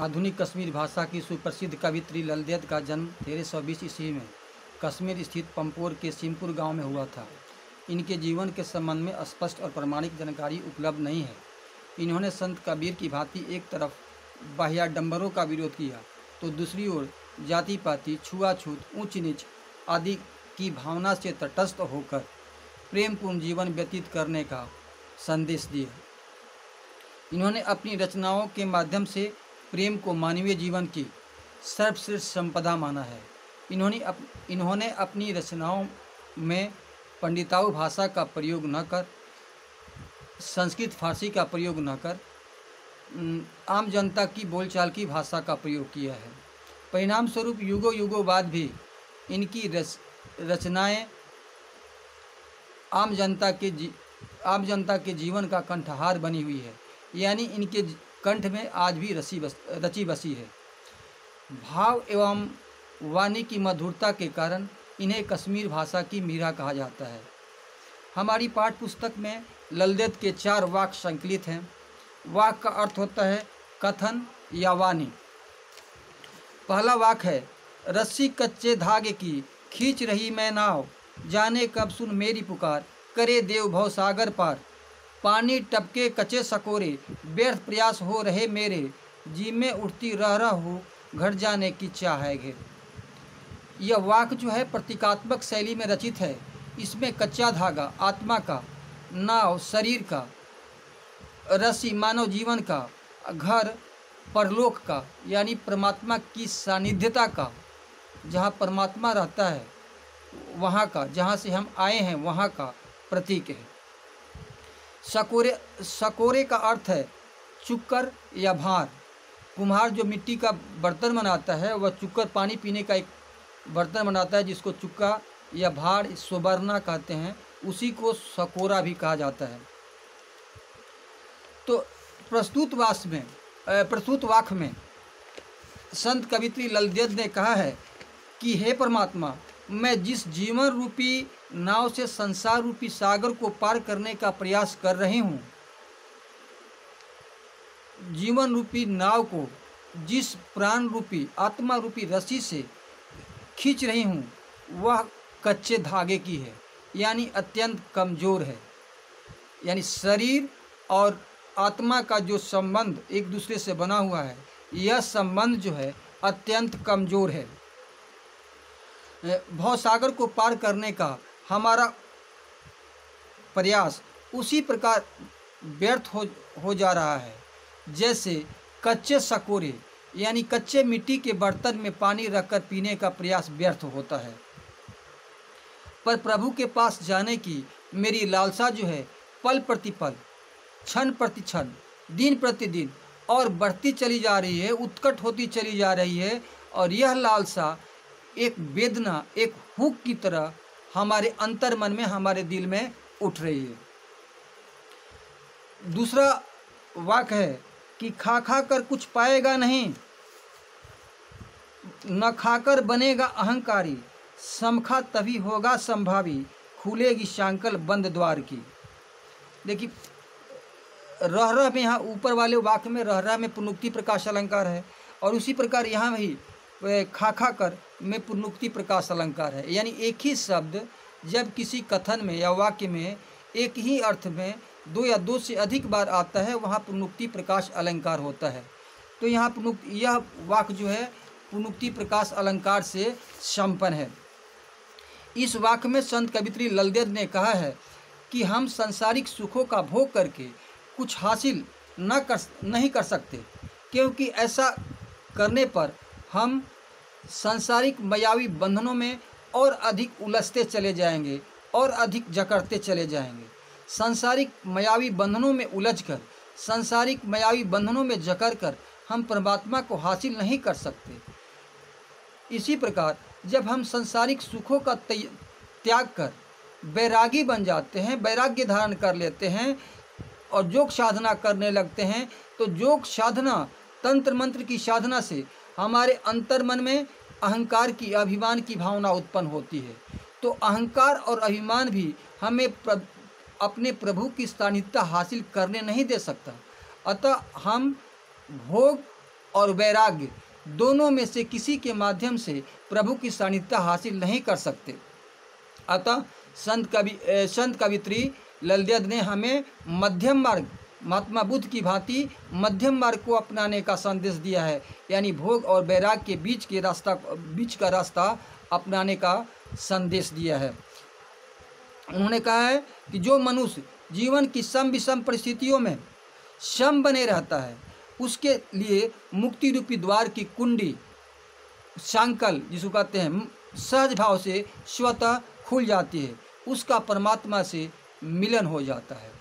आधुनिक कश्मीर भाषा की सुप्रसिद्ध कवित्री ललदेद का जन्म 1320 ईस्वी में कश्मीर स्थित पंपोर के सिमपुर गांव में हुआ था। इनके जीवन के संबंध में स्पष्ट और प्रमाणिक जानकारी उपलब्ध नहीं है। इन्होंने संत कबीर की भांति एक तरफ बाह्याडंबरों का विरोध किया तो दूसरी ओर जाति पाति, छुआछूत, ऊंच नीच आदि की भावना से तटस्थ होकर प्रेमपूर्ण जीवन व्यतीत करने का संदेश दिया। इन्होंने अपनी रचनाओं के माध्यम से प्रेम को मानवीय जीवन की सर्वश्रेष्ठ संपदा माना है। इन्होंने अपनी रचनाओं में पंडिताऊ भाषा का प्रयोग न कर, संस्कृत फारसी का प्रयोग न कर, आम जनता की बोलचाल की भाषा का प्रयोग किया है। परिणाम स्वरूप युगों युगों बाद भी इनकी रचनाएं आम जनता के जीवन का कंठहार बनी हुई है, यानी इनके कंठ में आज भी रची बसी है। भाव एवं वाणी की मधुरता के कारण इन्हें कश्मीर भाषा की मीरा कहा जाता है। हमारी पाठ्य पुस्तक में ललदेद के 4 वाक्य संकलित हैं। वाक्य का अर्थ होता है कथन या वाणी। पहला वाक्य है, रस्सी कच्चे धागे की खींच रही मैं नाव, जाने कब सुन मेरी पुकार, करे देव भव सागर पार, पानी टपके कच्चे सकोरे, व्यर्थ प्रयास हो रहे मेरे, जी में उठती रह हो, घट जाने की चाह है घेर। यह वाक्य जो है प्रतीकात्मक शैली में रचित है। इसमें कच्चा धागा आत्मा का, नाव शरीर का, रस्सी मानव जीवन का, घर परलोक का यानी परमात्मा की सानिध्यता का, जहाँ परमात्मा रहता है वहाँ का, जहाँ से हम आए हैं वहाँ का प्रतीक है। सकोरे का अर्थ है चुक्कर या भार। कुम्हार जो मिट्टी का बर्तन बनाता है वह चुक्कर पानी पीने का एक बर्तन बनाता है जिसको चुक्का या भार सोबरना कहते हैं, उसी को सकोरा भी कहा जाता है। तो प्रस्तुत वाक्य में संत कवित्री ललदेद ने कहा है कि हे परमात्मा, मैं जिस जीवन रूपी नाव से संसार रूपी सागर को पार करने का प्रयास कर रही हूँ, जीवन रूपी नाव को जिस प्राण रूपी आत्मा रूपी रस्सी से खींच रही हूँ वह कच्चे धागे की है, यानी अत्यंत कमज़ोर है। यानी शरीर और आत्मा का जो संबंध एक दूसरे से बना हुआ है, यह संबंध जो है अत्यंत कमज़ोर है। भवसागर को पार करने का हमारा प्रयास उसी प्रकार व्यर्थ हो जा रहा है जैसे कच्चे सकोरे यानी कच्चे मिट्टी के बर्तन में पानी रखकर पीने का प्रयास व्यर्थ होता है। पर प्रभु के पास जाने की मेरी लालसा जो है पल प्रतिपल, क्षण प्रति क्षण, दिन प्रतिदिन और बढ़ती चली जा रही है, उत्कट होती चली जा रही है। और यह लालसा एक वेदना, एक हुक की तरह हमारे अंतर मन में, हमारे दिल में उठ रही है। दूसरा वाक्य है कि खा कर कुछ पाएगा नहीं, न खाकर बनेगा अहंकारी, समखा तभी होगा संभावी, खुलेगी शांकल बंद द्वार की। देखिए रह में, यहाँ ऊपर वाले वाक्य में रह में पुनरुक्ति प्रकाश अलंकार है और उसी प्रकार यहाँ भी खा कर में पुनरुक्ति प्रकाश अलंकार है। यानी एक ही शब्द जब किसी कथन में या वाक्य में एक ही अर्थ में 2 या 2 से अधिक बार आता है, वहाँ पुनरुक्ति प्रकाश अलंकार होता है। तो यहाँ यह वाक्य जो है पुनरुक्ति प्रकाश अलंकार से संपन्न है। इस वाक्य में संत कवित्री ललदेद ने कहा है कि हम सांसारिक सुखों का भोग करके कुछ हासिल नहीं कर सकते, क्योंकि ऐसा करने पर हम सांसारिक मायावी बंधनों में और अधिक उलझते चले जाएंगे और अधिक जकड़ते चले जाएंगे। सांसारिक मायावी बंधनों में उलझकर, सांसारिक मायावी बंधनों में जकड़कर हम परमात्मा को हासिल नहीं कर सकते। इसी प्रकार जब हम सांसारिक सुखों का त्याग कर वैरागी बन जाते हैं, वैराग्य धारण कर लेते हैं और योग साधना करने लगते हैं, तो योग साधना, तंत्र मंत्र की साधना से हमारे अंतर मन में अहंकार की, अभिमान की भावना उत्पन्न होती है। तो अहंकार और अभिमान भी हमें अपने प्रभु की सानिध्यता हासिल करने नहीं दे सकता। अतः हम भोग और वैराग्य दोनों में से किसी के माध्यम से प्रभु की सानिध्यता हासिल नहीं कर सकते। अतः संत कवित्री ललित ने हमें मध्यम मार्ग, महात्मा बुद्ध की भांति मध्यम मार्ग को अपनाने का संदेश दिया है, यानी भोग और वैराग्य के बीच का रास्ता अपनाने का संदेश दिया है। उन्होंने कहा है कि जो मनुष्य जीवन की सम विषम परिस्थितियों में सम बने रहता है, उसके लिए मुक्ति रूपी द्वार की कुंडी, सांकल जिसको कहते हैं, सहज भाव से स्वतः खुल जाती है, उसका परमात्मा से मिलन हो जाता है।